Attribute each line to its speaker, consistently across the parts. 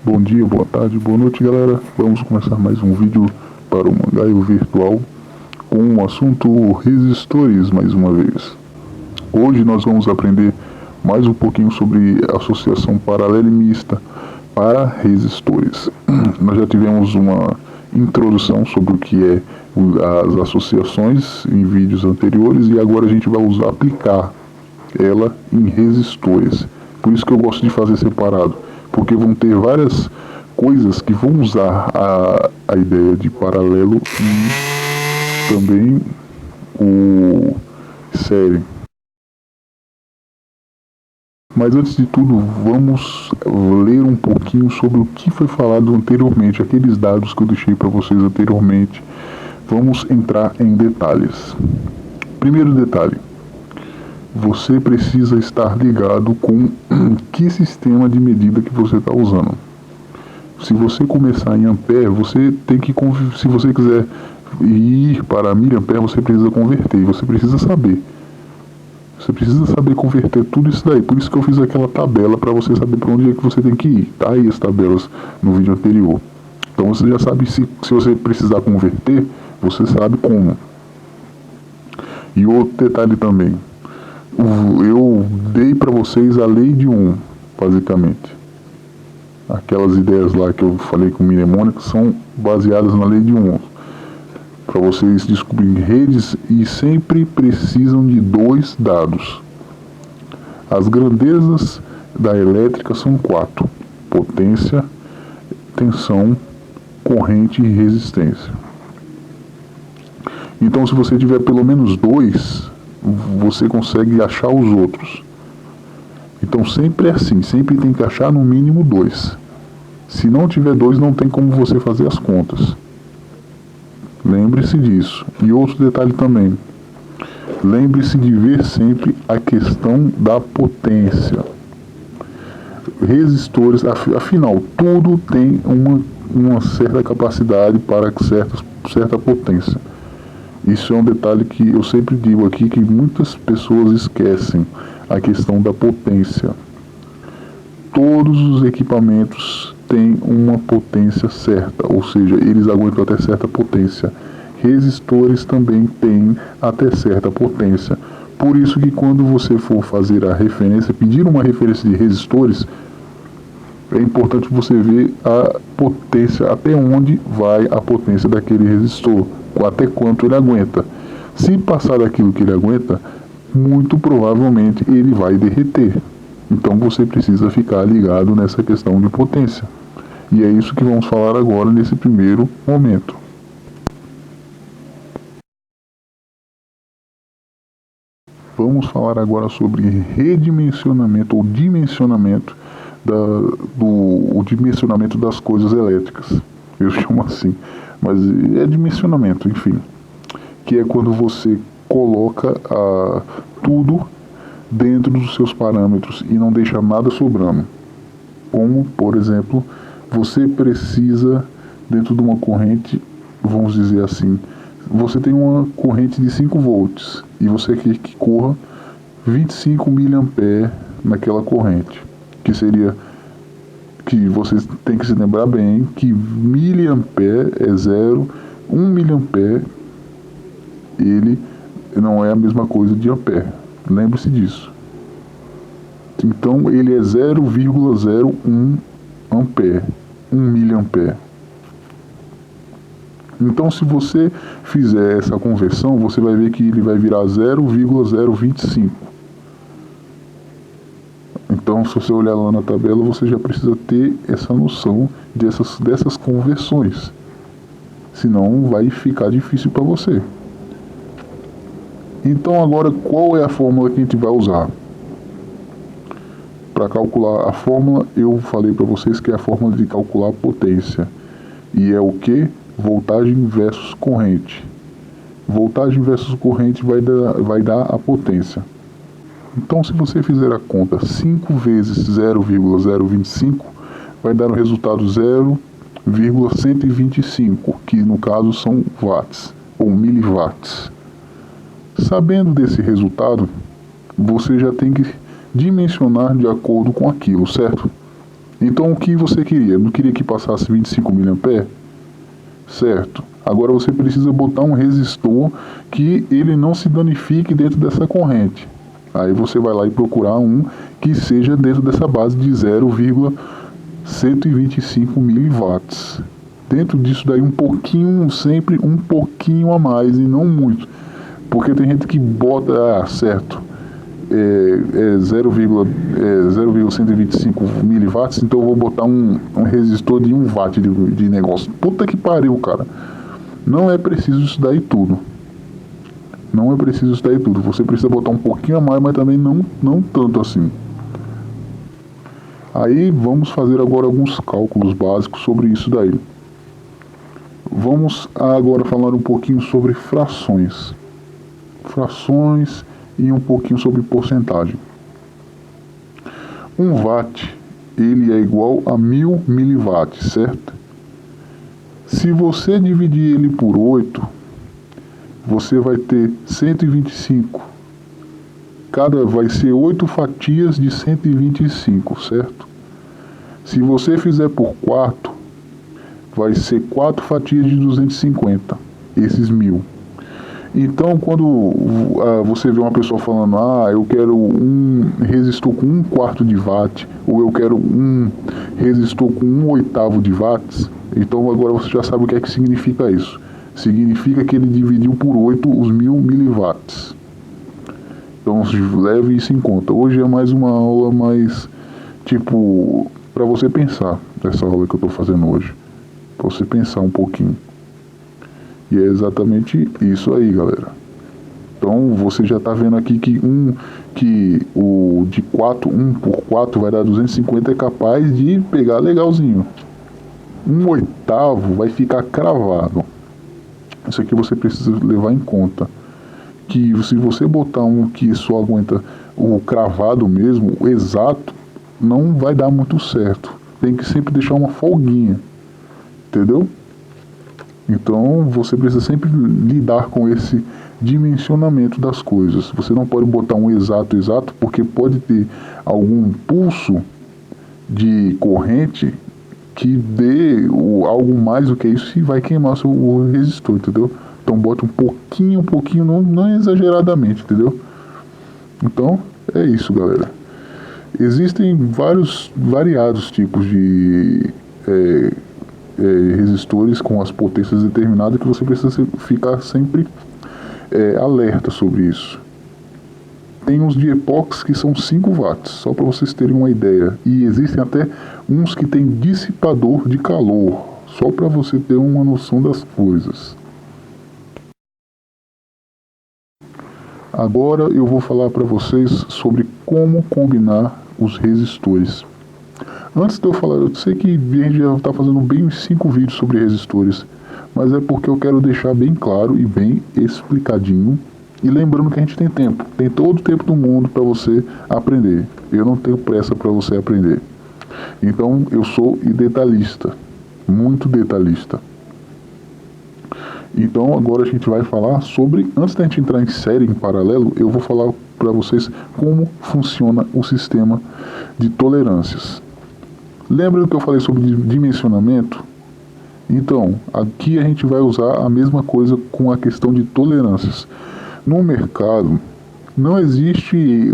Speaker 1: Bom dia, boa tarde, boa noite, galera. Vamos começar mais um vídeo para o Mangaio Virtual com o assunto resistores mais uma vez. Hoje nós vamos aprender mais um pouquinho sobre associação paralela e mista para resistores. Nós já tivemos uma introdução sobre o que é as associações em vídeos anteriores e agora a gente vai aplicar ela em resistores. Por isso que eu gosto de fazer separado, porque vão ter várias coisas que vão usar a ideia de paralelo e também o série. Mas antes de tudo, vamos ler um pouquinho sobre o que foi falado anteriormente, aqueles dados que eu deixei para vocês anteriormente. Vamos entrar em detalhes. Primeiro detalhe: você precisa estar ligado com que sistema de medida que você está usando. Se você começar em ampere, você tem que, se você quiser ir para miliampere, você precisa converter, você precisa saber. Você precisa saber converter tudo isso daí. Por isso que eu fiz aquela tabela para você saber para onde é que você tem que ir. Tá aí as tabelas no vídeo anterior. Então você já sabe, se você precisar converter, você sabe como. E outro detalhe também. Eu dei para vocês a lei de Ohm, basicamente. Aquelas ideias lá que eu falei com mnemônicos são baseadas na lei de Ohm. Para vocês descobrirem redes, e sempre precisam de dois dados. As grandezas da elétrica são 4: potência, tensão, corrente e resistência. Então, se você tiver pelo menos dois, você consegue achar os outros. Então sempre é assim, sempre tem que achar no mínimo dois. Se não tiver dois, não tem como você fazer as contas. Lembre-se disso. E outro detalhe também: lembre-se de ver sempre a questão da potência. Resistores, afinal, tudo tem uma certa capacidade para certa potência. Isso é um detalhe que eu sempre digo aqui, que muitas pessoas esquecem, a questão da potência. Todos os equipamentos têm uma potência certa, ou seja, eles aguentam até certa potência. Resistores também têm até certa potência. Por isso que quando você for fazer a referência, pedir uma referência de resistores, é importante você ver a potência, até onde vai a potência daquele resistor, até quanto ele aguenta. Se passar daquilo que ele aguenta, muito provavelmente ele vai derreter. Então você precisa ficar ligado nessa questão de potência. E é isso que vamos falar agora nesse primeiro momento. Vamos falar agora sobre redimensionamento ou dimensionamento o dimensionamento das coisas elétricas. Eu chamo assim, mas é dimensionamento, enfim. Que é quando você coloca tudo dentro dos seus parâmetros e não deixa nada sobrando. Como, por exemplo, você precisa, dentro de uma corrente, vamos dizer assim, você tem uma corrente de 5 volts e você quer que corra 25 mA naquela corrente, que seria, que você tem que se lembrar bem, que miliampere é 0, 1 miliampere, ele não é a mesma coisa de ampere. Lembre-se disso. Então ele é 0,01 ampere, 1 miliampere. Então se você fizer essa conversão, você vai ver que ele vai virar 0,025. Então se você olhar lá na tabela, você já precisa ter essa noção dessas conversões. Senão vai ficar difícil para você. Então agora, qual é a fórmula que a gente vai usar? Para calcular a fórmula, eu falei para vocês que é a fórmula de calcular a potência. E é o que? Voltagem versus corrente. Voltagem versus corrente vai dar a potência. Então se você fizer a conta 5 vezes 0,025, vai dar um resultado 0,125, que no caso são watts, ou miliwatts. Sabendo desse resultado, você já tem que dimensionar de acordo com aquilo, certo? Então o que você queria? Não queria que passasse 25 mA? Certo. Agora você precisa botar um resistor que ele não se danifique dentro dessa corrente. Aí você vai lá e procurar um que seja dentro dessa base de 0,125 miliwatts. Dentro disso daí um pouquinho, sempre um pouquinho a mais e não muito. Porque tem gente que bota, certo, 0,125 miliwatts, então eu vou botar um resistor de 1 watt de negócio. Puta que pariu, cara. Não é preciso isso daí tudo. Não é preciso isso daí tudo. Você precisa botar um pouquinho a mais, mas também não tanto assim. Aí vamos fazer agora alguns cálculos básicos sobre isso daí. Vamos agora falar um pouquinho sobre frações. Frações e um pouquinho sobre porcentagem. 1 watt, ele é igual a 1000 miliwatts, certo? Se você dividir ele por 8, você vai ter 125. Vai ser 8 fatias de 125, certo? Se você fizer por 4, vai ser 4 fatias de 250, esses 1000. Então, quando você vê uma pessoa falando, eu quero um resistor com 1/4 de watt, ou eu quero um resistor com 1/8 de watts, então agora você já sabe o que é que significa isso. Significa que ele dividiu por 8 os 1000 miliwatts. Então, leve isso em conta. Hoje é mais uma aula mais, para você pensar, essa aula que eu estou fazendo hoje. Para você pensar um pouquinho. E é exatamente isso aí, galera. Então você já está vendo aqui que o de 1 por 4 vai dar 250, é capaz de pegar legalzinho. 1/8 vai ficar cravado. Isso aqui você precisa levar em conta. Que se você botar um que só aguenta o cravado mesmo, o exato, não vai dar muito certo. Tem que sempre deixar uma folguinha. Entendeu? Então, você precisa sempre lidar com esse dimensionamento das coisas. Você não pode botar um exato, porque pode ter algum pulso de corrente que dê algo mais do que isso e vai queimar o resistor, entendeu? Então, bota um pouquinho, não exageradamente, entendeu? Então, é isso, galera. Existem variados tipos de resistores com as potências determinadas que você precisa ficar sempre alerta sobre isso. Tem uns de epóxi que são 5 watts, só para vocês terem uma ideia. E existem até uns que tem dissipador de calor, só para você ter uma noção das coisas. Agora eu vou falar para vocês sobre como combinar os resistores. Antes de eu falar, eu sei que a gente já está fazendo bem uns 5 vídeos sobre resistores, mas é porque eu quero deixar bem claro e bem explicadinho. E lembrando que a gente tem tempo, tem todo o tempo do mundo para você aprender. Eu não tenho pressa para você aprender. Então eu sou detalhista, muito detalhista. Então agora a gente vai falar sobre, antes da gente entrar em série em paralelo, eu vou falar para vocês como funciona o sistema de tolerâncias. Lembra do que eu falei sobre dimensionamento? Então, aqui a gente vai usar a mesma coisa com a questão de tolerâncias. No mercado, não existe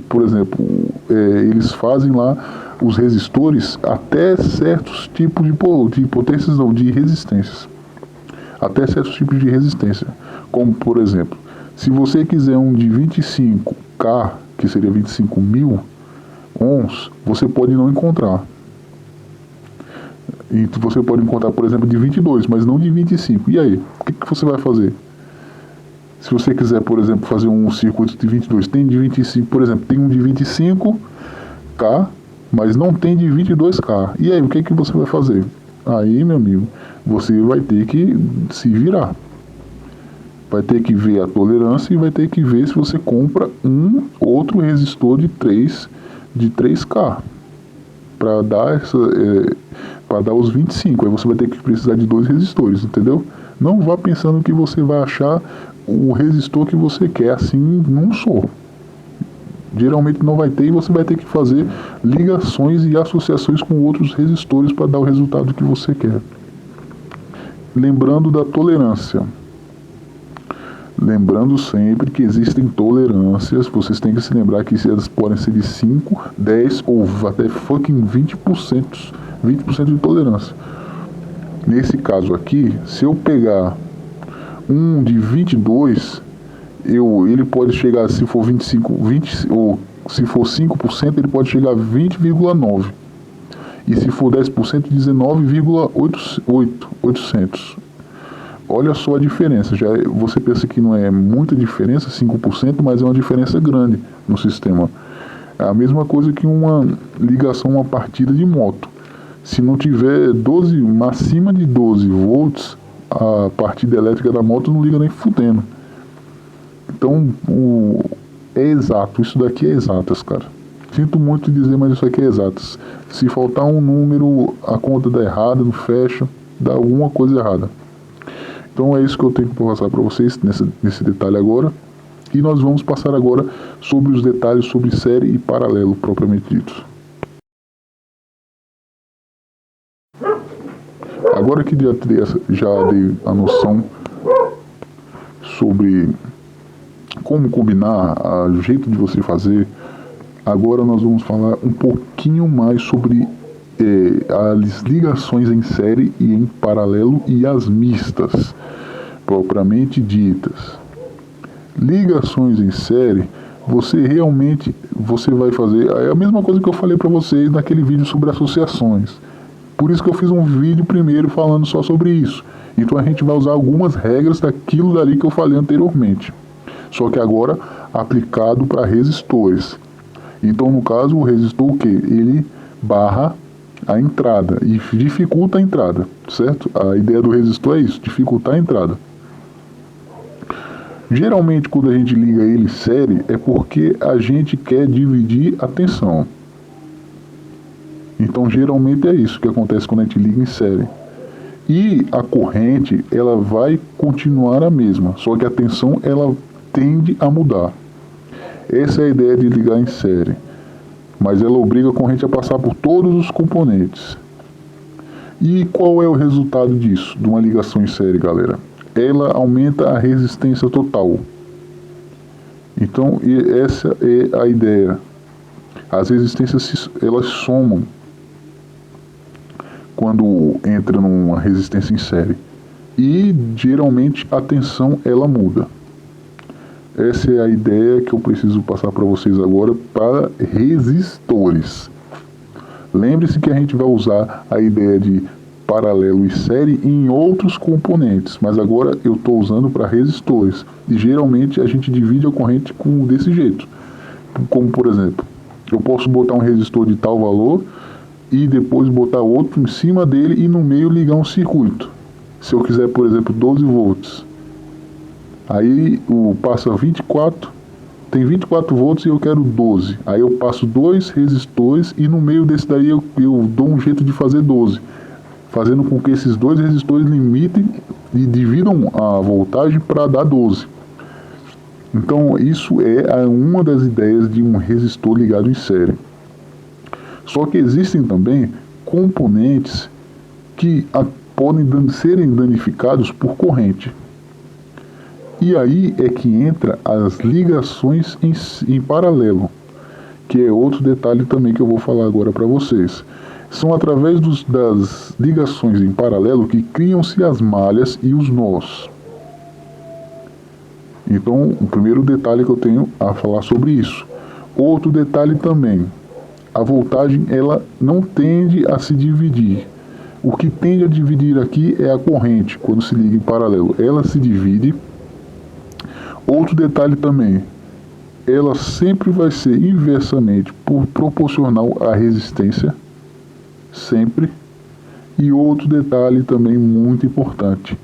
Speaker 1: por exemplo, eles fazem lá os resistores até certos tipos de potências, não, de resistências. Até certos tipos de resistência. Como, por exemplo, se você quiser um de 25K, que seria 25.000 ohms, você pode não encontrar. E você pode encontrar, por exemplo, de 22, mas não de 25. E aí? O que você vai fazer? Se você quiser, por exemplo, fazer um circuito de 22, tem de 25, por exemplo, tem um de 25K, mas não tem de 22K. E aí, o que você vai fazer? Aí, meu amigo, você vai ter que se virar. Vai ter que ver a tolerância e vai ter que ver se você compra um outro resistor de 3K para dar para dar os 25. Aí você vai ter que precisar de 2 resistores, entendeu? Não vá pensando que você vai achar o resistor que você quer assim num só. Geralmente não vai ter e você vai ter que fazer ligações e associações com outros resistores para dar o resultado que você quer. Lembrando da tolerância. Lembrando sempre que existem tolerâncias, vocês têm que se lembrar que elas podem ser de 5, 10 ou até fucking 20%, 20% de tolerância. Nesse caso aqui, se eu pegar um de 22, ele pode chegar, se for 25, 20, ou se for 5%, ele pode chegar a 20,9. E se for 10%, 19,800. Olha só a diferença. Já você pensa que não é muita diferença, 5%, mas é uma diferença grande no sistema. É a mesma coisa que uma ligação, uma partida de moto. Se não tiver 12, acima de 12 volts, a partida elétrica da moto não liga nem fudendo. Então, é exato. Isso daqui é exatas, cara. Sinto muito dizer, mas isso aqui é exatas. Se faltar um número, a conta dá errada, não fecha, dá alguma coisa errada. Então é isso que eu tenho para passar para vocês nesse detalhe agora. E nós vamos passar agora sobre os detalhes sobre série e paralelo, propriamente dito. Agora que já dei a noção sobre como combinar, o jeito de você fazer, agora nós vamos falar um pouquinho mais sobre as ligações em série e em paralelo e as mistas, propriamente ditas. Ligações em série, você vai fazer a mesma coisa que eu falei para vocês naquele vídeo sobre associações. Por isso que eu fiz um vídeo primeiro falando só sobre isso. Então a gente vai usar algumas regras daquilo dali que eu falei anteriormente. Só que agora aplicado para resistores. Então no caso o resistor o que? Ele barra a entrada e dificulta a entrada, certo? A ideia do resistor é isso, dificultar a entrada. Geralmente quando a gente liga ele em série é porque a gente quer dividir a tensão. Então geralmente é isso que acontece quando a gente liga em série. E a corrente ela vai continuar a mesma, só que a tensão ela tende a mudar. Essa é a ideia de ligar em série. Mas ela obriga a corrente a passar por todos os componentes. E qual é o resultado disso, de uma ligação em série, galera? Ela aumenta a resistência total. Então, essa é a ideia. As resistências, elas somam quando entra numa resistência em série. E, geralmente, a tensão, ela muda. Essa é a ideia que eu preciso passar para vocês agora para resistores. Lembre-se que a gente vai usar a ideia de paralelo e série em outros componentes, mas agora eu estou usando para resistores. E geralmente a gente divide a corrente desse jeito. Como por exemplo, eu posso botar um resistor de tal valor e depois botar outro em cima dele e no meio ligar um circuito. Se eu quiser, por exemplo, 12 volts. Aí passa 24, tem 24 volts e eu quero 12. Aí eu passo 2 resistores e no meio desse daí eu dou um jeito de fazer 12. Fazendo com que esses 2 resistores limitem e dividam a voltagem para dar 12. Então isso é uma das ideias de um resistor ligado em série. Só que existem também componentes que podem serem danificados por corrente. E aí é que entra as ligações em paralelo, que é outro detalhe também que eu vou falar agora para vocês. São através das ligações em paralelo que criam-se as malhas e os nós. Então, o primeiro detalhe que eu tenho a falar sobre isso. Outro detalhe também, a voltagem ela não tende a se dividir. O que tende a dividir aqui é a corrente, quando se liga em paralelo. Ela se divide. Outro detalhe também, ela sempre vai ser inversamente proporcional à resistência, sempre. E outro detalhe também muito importante,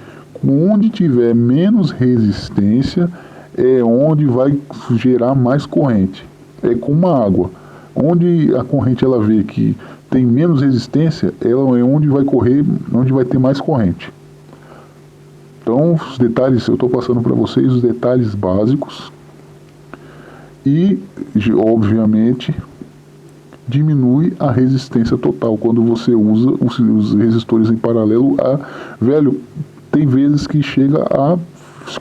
Speaker 1: onde tiver menos resistência é onde vai gerar mais corrente. É como a água, onde a corrente ela vê que tem menos resistência, ela é onde vai correr, onde vai ter mais corrente. Então, os detalhes, eu estou passando para vocês os detalhes básicos. E, obviamente, diminui a resistência total quando você usa os resistores em paralelo velho, tem vezes que chega a...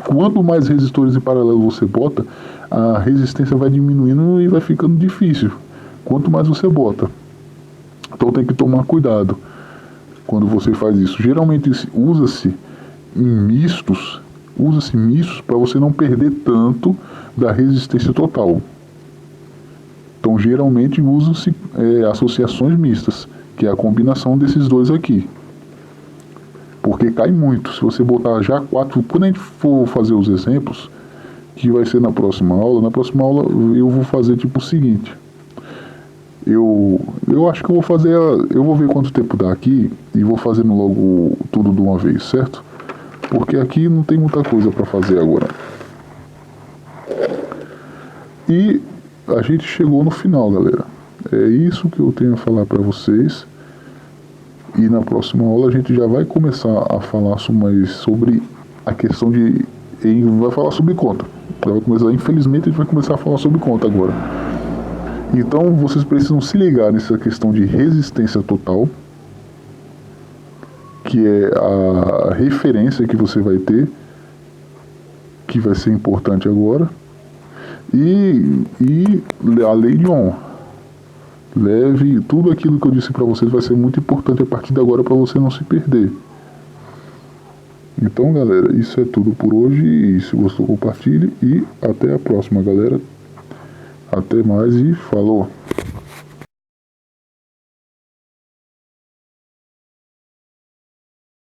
Speaker 1: Quanto mais resistores em paralelo você bota, a resistência vai diminuindo e vai ficando difícil. Quanto mais você bota. Então tem que tomar cuidado quando você faz isso. Geralmente usa-se mistos para você não perder tanto da resistência total. Então geralmente usa-se associações mistas, que é a combinação desses dois aqui. Porque cai muito. Se você botar já 4, quando a gente for fazer os exemplos, que vai ser na próxima aula eu vou fazer tipo o seguinte. Eu acho que eu vou fazer, eu vou ver quanto tempo dá aqui e vou fazendo logo tudo de uma vez, certo? Porque aqui não tem muita coisa para fazer agora. E a gente chegou no final, galera. É isso que eu tenho a falar para vocês. E na próxima aula a gente já vai começar a falar mais sobre a questão de... vai falar sobre conta. Vai começar, infelizmente a gente vai começar a falar sobre conta agora. Então vocês precisam se ligar nessa questão de resistência total, que é a referência que você vai ter, que vai ser importante agora, e a lei de Ohm. Leve tudo aquilo que eu disse para vocês, vai ser muito importante a partir de agora para você não se perder. Então, galera, isso é tudo por hoje. E se gostou, compartilhe. E até a próxima, galera. Até mais e falou!